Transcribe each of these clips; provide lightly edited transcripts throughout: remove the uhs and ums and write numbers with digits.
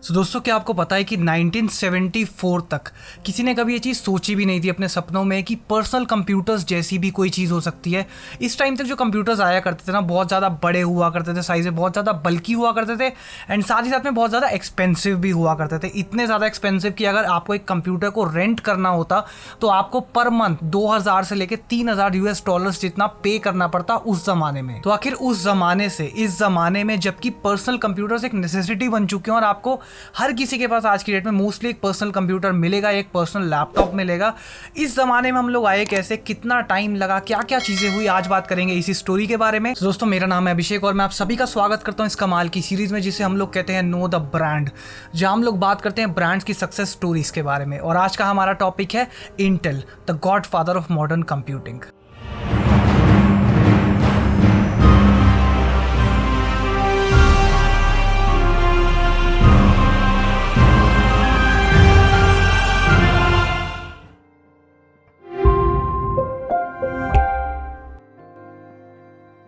दोस्तों क्या आपको पता है कि 1974 तक किसी ने कभी ये चीज़ सोची भी नहीं थी अपने सपनों में कि पर्सनल कंप्यूटर्स जैसी भी कोई चीज़ हो सकती है। इस टाइम तक जो कंप्यूटर्स आया करते थे ना, बहुत ज़्यादा बड़े हुआ करते थे, साइज़ में बहुत ज़्यादा बल्की हुआ करते थे एंड साथ ही साथ में बहुत ज़्यादा एक्सपेंसिव भी हुआ करते थे। इतने ज़्यादा एक्सपेंसिव कि अगर आपको एक कंप्यूटर को रेंट करना होता तो आपको पर मंथ 2000 से लेकर 3000 US डॉलर्स जितना पे करना पड़ता उस ज़माने में। तो आखिर उस ज़माने से इस ज़माने में जबकि पर्सनल कंप्यूटर्स एक नेसेसिटी बन चुके हैं और आपको हर किसी के पास आज की डेट में मोस्टली एक पर्सनल कंप्यूटर मिलेगा, एक पर्सनल लैपटॉप मिलेगा, इस जमाने में हम लोग आए कैसे, कितना टाइम लगा, क्या क्या चीजें हुई, आज बात करेंगे इसी स्टोरी के बारे में। तो दोस्तों मेरा नाम है अभिषेक और मैं आप सभी का स्वागत करता हूं इस कमाल की सीरीज में जिसे हम लोग कहते हैं नो द ब्रांड, जहां हम लोग बात करते हैं ब्रांड्स की सक्सेस स्टोरीज के बारे में। और आज का हमारा टॉपिक है Intel, the godfather of modern computing.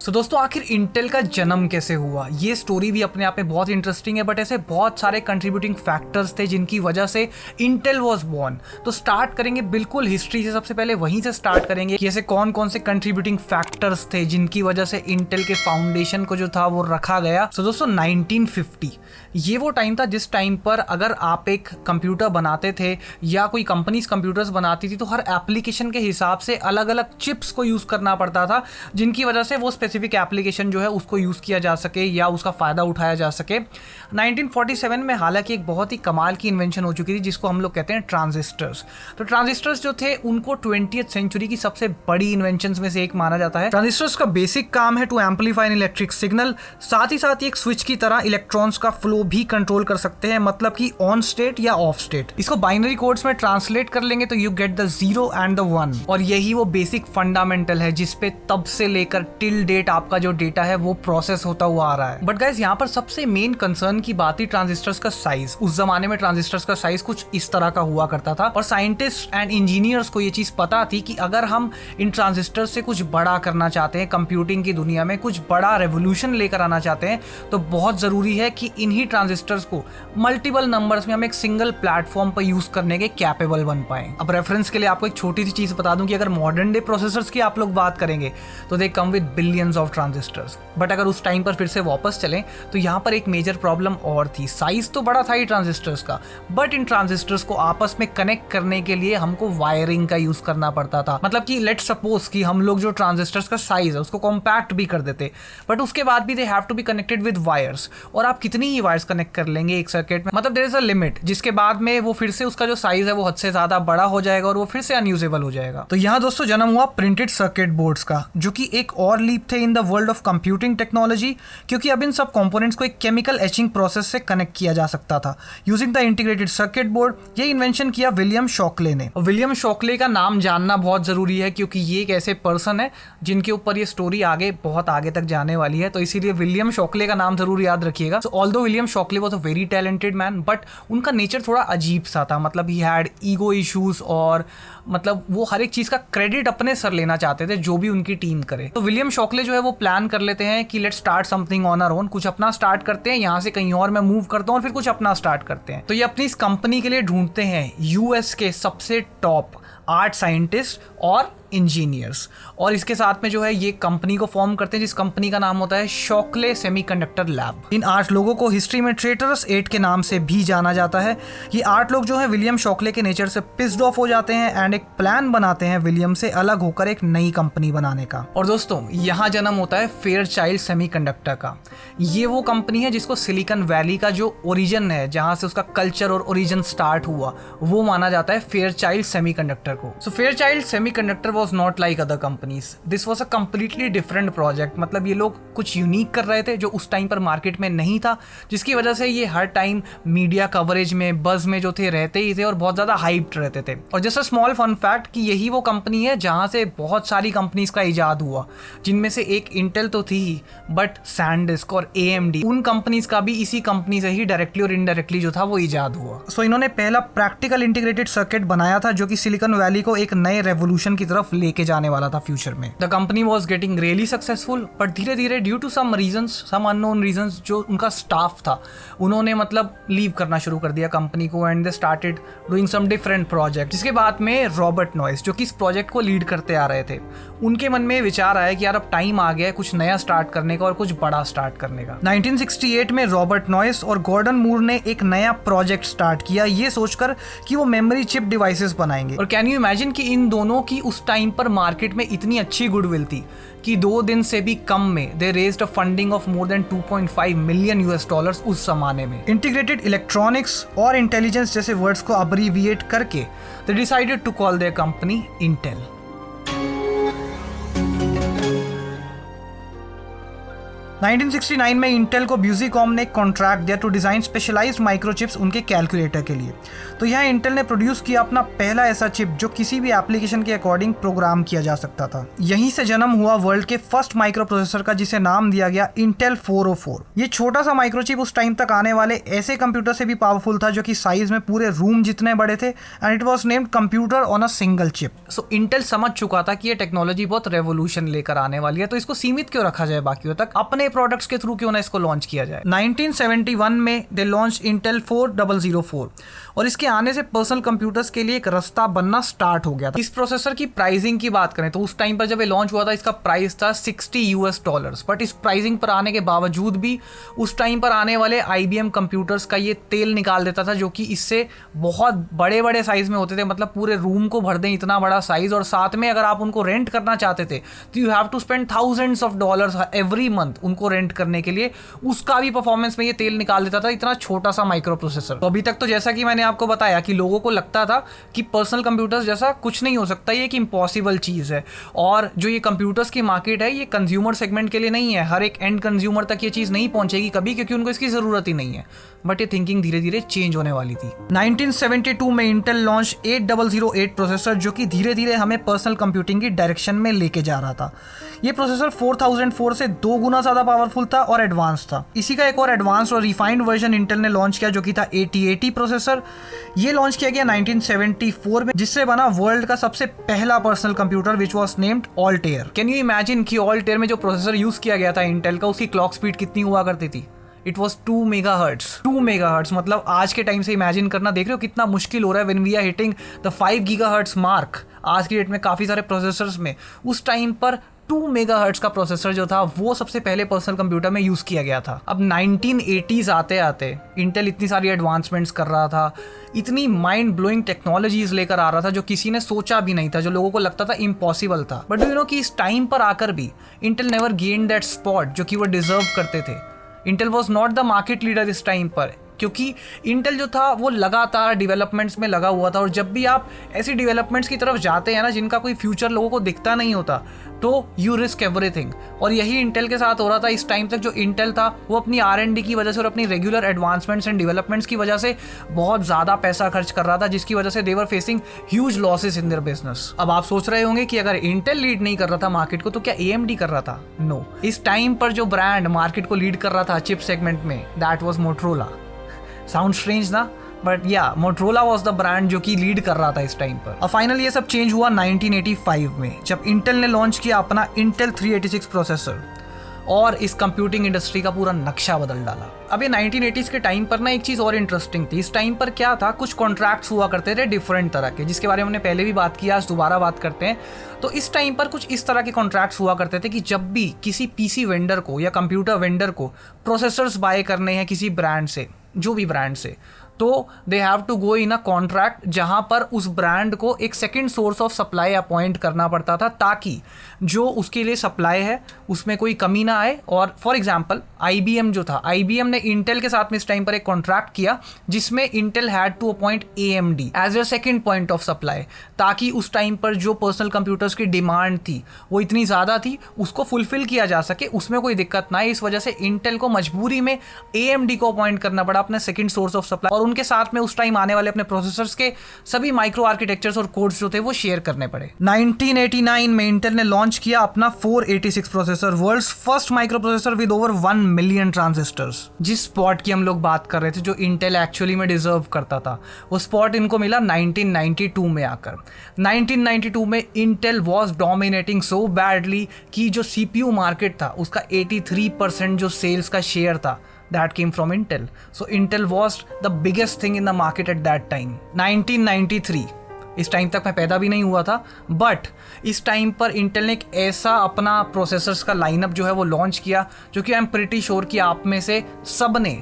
तो दोस्तों आखिर इंटेल का जन्म कैसे हुआ, ये स्टोरी भी अपने आप में बहुत इंटरेस्टिंग है, बट ऐसे बहुत सारे कंट्रीब्यूटिंग फैक्टर्स थे जिनकी वजह से इंटेल वाज बोर्न। तो स्टार्ट करेंगे बिल्कुल हिस्ट्री से, सबसे पहले वहीं से स्टार्ट करेंगे कि ऐसे कौन कौन से कंट्रीब्यूटिंग फैक्टर्स थे जिनकी वजह से इंटेल के फाउंडेशन को जो था वो रखा गया। तो दोस्तों 1950 ये वो टाइम था जिस टाइम पर अगर आप एक कंप्यूटर बनाते थे या कोई कंपनीज कंप्यूटर्स बनाती थी तो हर एप्लीकेशन के हिसाब से अलग अलग चिप्स को यूज करना पड़ता था, जिनकी वजह से वो स्पेसिफिक एप्लीकेशन जो है उसको यूज किया जा सके या उसका फायदा उठाया जा सके। 1947 में हालांकि एक बहुत ही कमाल की इन्वेंशन हो चुकी थी जिसको हम लोग कहते हैं ट्रांजिस्टर्स। तो ट्रांजिस्टर्स जो थे उनको 20th सेंचुरी की सबसे बड़ी इन्वेंशंस में से एक माना जाता है। ट्रांजिस्टर्स का बेसिक काम है to amplify an electric signal, साथ ही साथ एक स्विच की तरह इलेक्ट्रॉन्स का फ्लो भी कंट्रोल कर सकते हैं, मतलब कि ऑन स्टेट या ऑफ स्टेट। इसको बाइनरी कोड्स में ट्रांसलेट कर लेंगे तो you get the 0 and the 1, और यही वो बेसिक फंडामेंटल है जिसपे तब से लेकर टिल डेट आपका जो डेटा है वो प्रोसेस होता हुआ आ रहा है। बट गाइस यहाँ पर सबसे मेन कंसर्न की बात थी ट्रांजिस्टर्स का साइज। उस जमाने में ट्रांजिस्टर्स का साइज कुछ इस तरह का हुआ करता था और साइंटिस्ट एंड इंजीनियर्स को ये चीज पता थी कि अगर हम इन ट्रांजिस्टर्स से कुछ बड़ा करना चाहते हैं, कंप्यूटिंग की दुनिया में कुछ बड़ा रेवोल्यूशन लेकर आना चाहते हैं, तो बहुत जरूरी है कि इन्हीं ट्रांजिस्टर्स को मल्टीपल नंबर्स में हम एक सिंगल प्लेटफॉर्म पर यूज करने के कैपेबल बन पाए। अब रेफरेंस के लिए आपको एक छोटी सी चीज बता दूं कि अगर मॉडर्न डे प्रोसेसर्स की आप लोग बात करेंगे तो they come with billions of transistors. But अगर उस टाइम पर फिर से वापस चलें तो यहाँ पर एक मेजर प्रॉब्लम और थी। साइज तो बड़ा था ही ट्रांजिस्टर्स का, बट इन ट्रांजिस्टर्स को आपस में कनेक्ट करने के लिए हमको वायरिंग का यूज करना पड़ता था। मतलब कि लेट्स सपोज कि हम लोग जो ट्रांजिस्टर्स का साइज है उसको कॉम्पैक्ट भी कर देते, बट उसके बाद भी they have to be connected with wires. और आप कितनी ही वायर्स कनेक्ट कर लेंगे एक सर्किट में, मतलब देयर इज अ लिमिट, जिसके बाद में वो फिर से उसका जो साइज है वो हद से ज्यादा बड़ा हो जाएगा और वो फिर से अनयूजेबल हो जाएगा। तो यहाँ दोस्तों जन्म हुआ प्रिंटेड सर्किट बोर्ड्स का, जो कि एक और लीप थे in the world of computing technology, क्योंकि अब इन सब कंपोनेंट्स को एक केमिकल एचिंग प्रोसेस से कनेक्ट किया जा सकता था using the integrated circuit board. ये इन्वेंशन किया विलियम शॉकले ने। विलियम शॉकले का नाम जानना बहुत जरूरी है क्योंकि ये एक ऐसे पर्सन है जिनके ऊपर ये स्टोरी आगे बहुत आगे तक जाने वाली है, तो इसीलिए विलियम शॉकले का नाम जरूर याद रखिएगा। सो although William Shockley was a very talented man, but उनका नेचर थोड़ा अजीब सा था। मतलब ही हैड ईगो इश्यूज और मतलब वो हर एक चीज का क्रेडिट अपने सर लेना चाहते थे जो भी उनकी टीम करे। तो विलियम शॉकले जो है वो प्लान कर लेते हैं कि let's start something on our own, कुछ अपना स्टार्ट करते हैं, यहाँ से कहीं और मैं मूव करता हूँ और फिर कुछ अपना स्टार्ट करते हैं। तो ये अपनी इस कंपनी के लिए ढूंढते हैं यूएस के सबसे टॉप 8 साइंटिस्ट और इंजीनियर्स, और इसके साथ में जो है ये कंपनी को फॉर्म करते हैं जिस कंपनी का नाम होता है शॉकले सेमीकंडक्टर लैब। इन 8 लोगों को हिस्ट्री में ट्रेटर्स 8 के नाम से भी जाना जाता है। ये 8 लोग जो है विलियम शॉकले के नेचर से पिस्ड ऑफ हो जाते हैं एंड एक प्लान बनाते हैं विलियम से अलग होकर एक नई कंपनी बनाने का। और दोस्तों यहाँ जन्म होता है फेयरचाइल्ड सेमीकंडक्टर का। ये वो कंपनी है जिसको सिलिकॉन वैली का जो ओरिजिन है, जहाँ से उसका कल्चर और ओरिजिन स्टार्ट हुआ, वो माना जाता है फेयरचाइल्ड सेमीकंडक्टर को। So Fairchild Semiconductor was not like other companies. This was a completely different project. मतलब ये लोग कुछ यूनिक कर रहे थे जो उस टाइम पर मार्केट में नहीं था, जिसकी वजह से ये हर टाइम मीडिया कवरेज में, बज में जो थे रहते ही थे और बहुत ज़्यादा हाइप्ड रहते थे। और जैसा स्मॉल फन फैक्ट कि यही वो कंपनी है जहाँ से बहुत सारी कंपनीज का इजाद हुआ, जिनमें से एक इंटेल तो थी ही, बट सैनडिस्क और AMD, उन कंपनीज का भी इसी कंपनी से ही डायरेक्टली और इनडायरेक्टली जो था वो इजाद हुआ। सो इन्होंने पहला प्रैक्टिकल इंटीग्रेटेड सर्किट बनाया था जो कि सिलिकॉन वैली को एक नए रेवोल्यूशन की तरफ तरफ लेके जाने वाला था फ्यूचर में। The company was getting really successful, but धीरे धीरे due to some reasons, some unknown reasons, जो उनका स्टाफ था उन्होंने मतलब लीव करना शुरू कर दिया कंपनी को, and they started doing some different project. जिसके बाद में रॉबर्ट नॉइस, जो कि इस प्रोजेक्ट को लीड करते आ रहे थे, उनके मन में विचार आया कि यार अब टाइम आ गया है कुछ नया स्टार्ट करने का और कुछ बड़ा स्टार्ट करने का। 1968 में रॉबर्ट नॉइस और गॉर्डन मूर ने एक नया प्रोजेक्ट स्टार्ट किया, ये सोचकर कि वो मेमोरी चिप डिवाइसेस बनाएंगे। और कैन यू इमेजिन कि इन दोनों की उस टाइम पर मार्केट में इतनी अच्छी गुडविल थी कि 2 दिन से भी कम में they raised a funding of more than $2.5 million उस जमाने में। इंटीग्रेटेड इलेक्ट्रॉनिक्स और इंटेलिजेंस जैसे वर्ड्स को अब्रीविएट करके they decided to call their company Intel. 1969 में इंटेल को ब्यूजीकॉम ने कॉन्ट्रैक्ट दिया टू डिजाइन स्पेशलाइज्ड माइक्रोचिप्स उनके कैलकुलेटर के लिए। तो यहाँ इंटेल ने प्रोड्यूस किया अपना पहला ऐसा चिप जो किसी भी एप्लीकेशन के अकॉर्डिंग प्रोग्राम किया जा सकता था। यहीं से जन्म हुआ वर्ल्ड के फर्स्ट माइक्रो प्रोसेसर का, जिसे नाम दिया गया इंटेल 404। ये छोटा सा माइक्रोचिप उस टाइम तक आने वाले ऐसे कंप्यूटर से भी पावरफुल था जो कि साइज में पूरे रूम जितने बड़े थे, and it was named computer on a single chip. So Intel समझ चुका था कि ये टेक्नोलॉजी बहुत रेवोल्यूशन लेकर आने वाली है, तो इसको सीमित क्यों रखा जाए बाकियों तक, अपने प्रोडक्ट्स के थ्रू क्यों ना इसको लॉन्च किया जाए। 1971 में दे लॉन्च इंटेल 4004 और इसके आने से पर्सनल कंप्यूटर्स के लिए एक रास्ता बनना स्टार्ट हो गया था। इस प्रोसेसर की प्राइसिंग की बात करें तो उस टाइम पर जब ये लॉन्च हुआ था इसका प्राइस था $60, बट इस प्राइसिंग पर आने के बावजूद भी उस टाइम पर आने वाले IBM कंप्यूटर्स का ये तेल निकाल देता था, जो कि इससे बहुत बड़े बड़े साइज में होते थे, मतलब पूरे रूम को भर दें इतना बड़ा साइज। और साथ में अगर आप उनको रेंट करना चाहते थे तो you have to spend thousands of dollars every month उनको रेंट करने के लिए। उसका भी परफॉर्मेंस में ये तेल निकाल देता था, इतना छोटा सा माइक्रो प्रोसेसर। तो अभी तक तो जैसा कि मैंने आपको बताया कि लोगों को लगता था कि पर्सनल कंप्यूटर्स जैसा कुछ नहीं हो सकता, ये एक इम्पॉसिबल चीज़ है। और जो ये कंप्यूटर्स की मार्केट है ये कंज्यूमर सेगमेंट के लिए नहीं है, हर एक एंड कंज्यूमर तक ये चीज़ नहीं पहुंचेगी कभी, क्योंकि उनको इसकी ज़रूरत ही नहीं है। बट ये थिंकिंग धीरे धीरे चेंज होने वाली थी। 1972 में इंटेल लॉन्च 8008 प्रोसेसर, जो कि धीरे धीरे हमें पर्सनल कंप्यूटिंग की डायरेक्शन में लेके जा रहा था। ये प्रोसेसर 4004 से 2 गुना ज़्यादा पावरफुल था और एडवांस था। इसी का एक और एडवांस और रिफाइंड वर्जन इंटेल ने लॉन्च किया, जो कि था 8080 प्रोसेसर। ये लॉन्च किया गया 1974 में, जिससे बना वर्ल्ड का सबसे पहला personal computer which was named Altair. Can you imagine कि ऑल्टेयर में जो प्रोसेसर यूज किया गया था इंटेल का, उसकी क्लॉक स्पीड कितनी हुआ करती थी? It was 2 megahertz. मतलब आज के टाइम से इमेजिन करना देख रहे हो कितना मुश्किल हो रहा है when we are hitting the 5 gigahertz mark. आज की डेट में काफ़ी सारे प्रोसेसर्स में उस टाइम पर 2 मेगाहर्ट्ज का प्रोसेसर जो था वो सबसे पहले पर्सनल कंप्यूटर में यूज़ किया गया था। अब 1980s आते आते इंटेल इतनी सारी एडवांसमेंट्स कर रहा था, इतनी माइंड ब्लोइंग टेक्नोलॉजीज लेकर आ रहा था जो किसी ने सोचा भी नहीं था, जो लोगों को लगता था इम्पॉसिबल था। बट डू यू नो कि इस टाइम पर आकर भी Intel never gained that spot जो कि वो डिजर्व करते थे। Intel was not the market leader इस टाइम पर, क्योंकि इंटेल जो था वो लगातार डेवलपमेंट्स में लगा हुआ था। और जब भी आप ऐसी डेवलपमेंट्स की तरफ जाते हैं ना जिनका कोई फ्यूचर लोगों को दिखता नहीं होता, तो यू रिस्क एवरीथिंग। और यही इंटेल के साथ हो रहा था इस टाइम तक। जो इंटेल था वो अपनी R&D की वजह से और अपनी रेगुलर एडवांसमेंट्स एंड डेवलपमेंट्स की वजह से बहुत ज़्यादा पैसा खर्च कर रहा था, जिसकी वजह से they were facing huge losses in their business. अब आप सोच रहे होंगे कि अगर इंटेल लीड नहीं कर रहा था मार्केट को तो क्या AMD कर रहा था? नो, इस टाइम पर जो ब्रांड मार्केट को लीड कर रहा था चिप सेगमेंट में, that was Motorola. Sound strange ना, बट या मोटरोला वॉज द ब्रांड जो कि लीड कर रहा था इस टाइम पर। और फाइनली ये सब चेंज हुआ 1985 में, जब इंटेल ने लॉन्च किया अपना इंटेल 386 प्रोसेसर और इस कंप्यूटिंग इंडस्ट्री का पूरा नक्शा बदल डाला। अब ये 1980s के टाइम पर ना एक चीज़ और इंटरेस्टिंग थी। इस टाइम पर क्या था, कुछ कॉन्ट्रैक्ट्स हुआ करते थे डिफरेंट तरह के, जिसके बारे में हमने पहले भी बात की, आज दोबारा बात करते हैं। तो इस टाइम पर कुछ इस तरह के कॉन्ट्रैक्ट्स हुआ करते थे कि जब भी किसी PC वेंडर को या कंप्यूटर वेंडर को प्रोसेसर्स बाय करने हैं किसी ब्रांड से, जो भी ब्रांड से, तो they have to go in a contract जहां पर उस ब्रांड को एक second source of supply appoint करना पड़ता था, ताकि जो उसके लिए सप्लाई है उसमें कोई कमी ना आए। और फॉर एग्जांपल IBM जो था, IBM ने इंटेल के साथ में इस टाइम पर एक कॉन्ट्रैक्ट किया जिसमें Intel had to appoint AMD as a second point of supply, ताकि उस टाइम पर जो पर्सनल कंप्यूटर्स की डिमांड थी वो इतनी ज़्यादा थी, उसको फुलफिल किया जा सके, उसमें कोई दिक्कत ना आए। इस वजह से इंटेल को मजबूरी में AMD को अपॉइंट करना पड़ा अपने सेकंड सोर्स ऑफ सप्लाई, और उनके साथ में उस टाइम आने वाले अपने प्रोसेसर्स के सभी माइक्रो आर्किटेक्चर्स और कोड्स जो थे वो शेयर करने पड़े। 1989 में इंटेल ने लॉन्च किया अपना 486 processor, world's first micro processor with over 1 million transistors. जिस स्पॉट की हम लोग बात कर रहे थे, जो इंटेल एक्चुअली में डिजर्व करता था, वो स्पॉट इनको मिला 1992 में आकर। 1992 में Intel was dominating so badly कि जो CPU मार्केट था उसका 83% जो सेल्स का शेयर था that came from Intel. So Intel was the biggest thing in the market at that time. 1993, इस टाइम तक मैं पैदा भी नहीं हुआ था, बट इस टाइम पर इंटेल ने एक ऐसा अपना प्रोसेसर्स का लाइनअप जो है वो लॉन्च किया, जो कि आई एम प्रिटी श्योर कि आप में से सब ने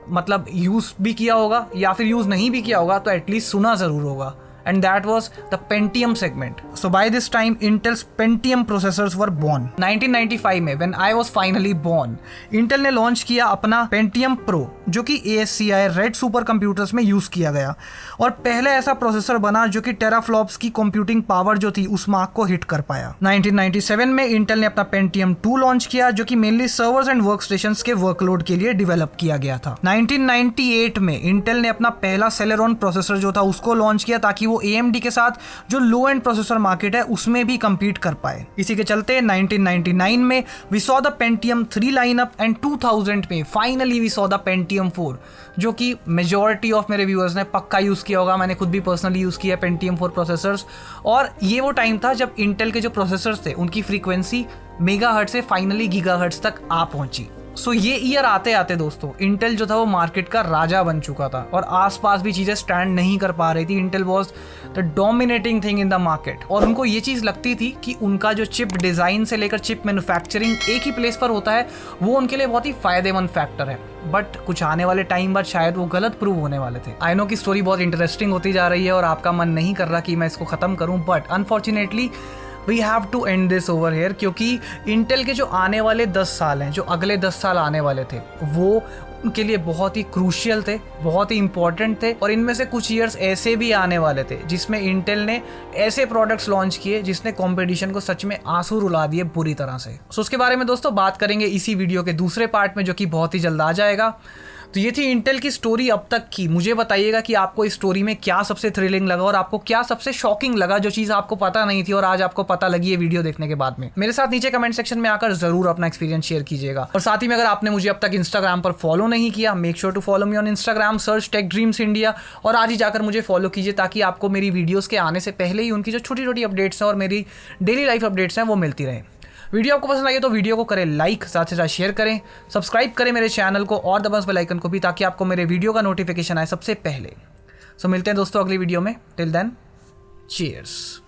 मतलब यूज़ भी किया होगा, या फिर यूज़ नहीं भी किया होगा तो एटलीस्ट सुना ज़रूर होगा। And that was the Pentium segment. So by this time, Intel's Pentium processors were born. 1995 में when I was finally born, Intel ने लॉन्च किया अपना Pentium Pro, जो कि ASCI रेड सुपर कंप्यूटर्स में यूज़ किया गया, और पहले ऐसा प्रोसेसर बना जो कि टेराफ्लॉप्स की कंप्यूटिंग पावर जो थी उस मार्क को हिट कर पाया। 1997 में Intel ने अपना Pentium 2 लॉन्च किया, जो कि मेनली सर्वर्स एंड वर्कस्टेशंस के वर्कलोड के लिए डेवलप किया गया था। 1998 में Intel ने अपना पहला Celeron प्रोसेसर जो था उसको लॉन्च किया, ताकि वो AMD के साथ जो लो एंड प्रोसेसर मार्केट है उसमें भी compete कर पाए। इसी के चलते 1999 में we saw the Pentium 3 lineup, and 2000 में finally we saw the Pentium 4, जो कि मेजॉरिटी ऑफ मेरे व्यूअर्स ने पक्का यूज़ किया होगा। मैंने खुद भी पर्सनली यूज़ किया Pentium 4 प्रोसेसर्स, और ये वो टाइम था जब इंटेल के जो प्रोसेसर्स थे उनकी फ्रीक्वेंसी मेगाहर्ट्ज से फाइनली गीगाहर्ट्ज तक आ पहुंची। सो ये ईयर आते आते दोस्तों इंटेल जो था वो मार्केट का राजा बन चुका था, और आसपास भी चीज़ें स्टैंड नहीं कर पा रही थी। Intel was the dominating thing in the market, और उनको ये चीज़ लगती थी कि उनका जो चिप डिज़ाइन से लेकर चिप मैन्युफैक्चरिंग एक ही प्लेस पर होता है, वो उनके लिए बहुत ही फायदेमंद फैक्टर है। बट कुछ आने वाले टाइम बाद शायद वो गलत प्रूव होने वाले थे। आई नो की स्टोरी बहुत इंटरेस्टिंग होती जा रही है और आपका मन नहीं कर रहा कि मैं इसको ख़त्म करूँ, but unfortunately we have to end this over here, क्योंकि इंटेल के जो आने वाले 10 साल हैं, जो अगले 10 साल आने वाले थे, वो उनके लिए बहुत ही क्रूशियल थे, बहुत ही इंपॉर्टेंट थे, और इनमें से कुछ ईयर्स ऐसे भी आने वाले थे जिसमें इंटेल ने ऐसे प्रोडक्ट्स लॉन्च किए जिसने कंपटीशन को सच में आंसू रुला दिए बुरी तरह से। सो उसके बारे में दोस्तों बात करेंगे इसी वीडियो के दूसरे पार्ट में, जो कि बहुत ही जल्द आ जाएगा। तो ये थी इंटेल की स्टोरी अब तक की। मुझे बताइएगा कि आपको इस स्टोरी में क्या सबसे थ्रिलिंग लगा, और आपको क्या सबसे शॉकिंग लगा, जो चीज़ आपको पता नहीं थी और आज आपको पता लगी है वीडियो देखने के बाद में। मेरे साथ नीचे कमेंट सेक्शन में आकर जरूर अपना एक्सपीरियंस शेयर कीजिएगा, और साथ ही में अगर आपने मुझे अब तक इंस्टाग्राम पर फॉलो नहीं किया, make sure to follow me on Instagram, search tech dreams India, और आज ही जाकर मुझे फॉलो कीजिए, ताकि आपको मेरी वीडियोज़ के आने से पहले ही उनकी जो छोटी छोटी अपडेट्स हैं और मेरी डेली लाइफ अपडेट्स हैं वो मिलती रहें। वीडियो आपको पसंद आई तो वीडियो को करें लाइक, साथ से साथ शेयर करें, सब्सक्राइब करें मेरे चैनल को, और दबाएं बेल आइकन को भी, ताकि आपको मेरे वीडियो का नोटिफिकेशन आए सबसे पहले। सो मिलते हैं दोस्तों अगली वीडियो में। Till then, cheers.